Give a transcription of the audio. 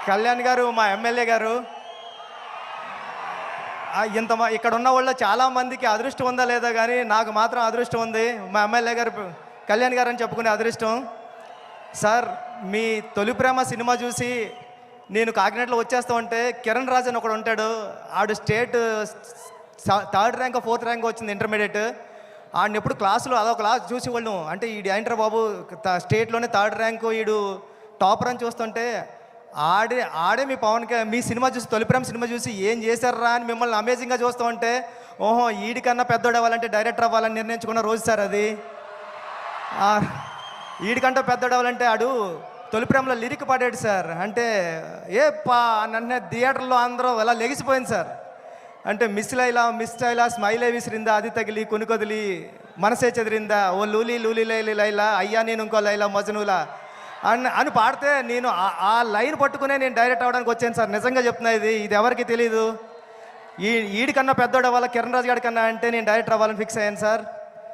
కళ్యాణ్ గారు మా ఎమ్మెల్యే గారు, ఇక్కడ ఉన్న వాళ్ళు చాలా మందికి అదృష్టం ఉందా లేదా కానీ నాకు మాత్రం అదృష్టం ఉంది. మా ఎమ్మెల్యే గారు కళ్యాణ్ గారు అని చెప్పుకునే అదృష్టం. సార్, మీ తొలి ప్రేమ సినిమా చూసి నేను కాకినాడలో వచ్చేస్తా ఉంటే కిరణ్ రాజ్ అని ఒకడు ఉంటాడు. ఆడు state 3rd rank 4th rank వచ్చింది ఇంటర్మీడియట్. ఆడిని ఎప్పుడు క్లాసులో అదో క్లాస్ చూసి వాళ్ళు అంటే ఈడు ఏంట్రా బాబు స్టేట్లోనే 3rd ర్యాంకు ఈడు టాపర్ అని చూస్తుంటే ఆడే మీ మీ సినిమా చూసి తొలి ప్రేమ సినిమా చూసి ఏం చేశారా అని మిమ్మల్ని అమేజింగ్గా చూస్తూ ఉంటే ఓహో ఈడికన్నా పెద్దోడు అవ్వాలంటే డైరెక్టర్ అవ్వాలని నిర్ణయించుకున్న రోజు సార్ అది. ఈడికంటే పెద్దోడు అవ్వాలంటే ఆడు తొలి ప్రేమలో లిరిక్ పాడాడు సార్. అంటే నన్ను థియేటర్లో అందరూ అలా లెగిసిపోయింది సార్. అంటే మిస్ లైలా స్మైలే విసిరిందా అది తగిలి కొనుకొదిలి మనసే చెదిరిందా ఓ లూలి లూలి లైలి లైలా అయ్యా నేను ఇంకో లైలా మజనులా అని పాడితే నేను ఆ లైన్ పట్టుకునే నేను డైరెక్ట్ అవ్వడానికి వచ్చాను సార్. నిజంగా చెప్తున్నా, ఇది ఎవరికి తెలీదు. ఈడికన్నా పెద్దోడు అవ్వాలి కిరణ్ రాజు గారి కన్నా అంటే నేను డైరెక్టర్ అవ్వాలని ఫిక్స్ అయ్యాను సార్.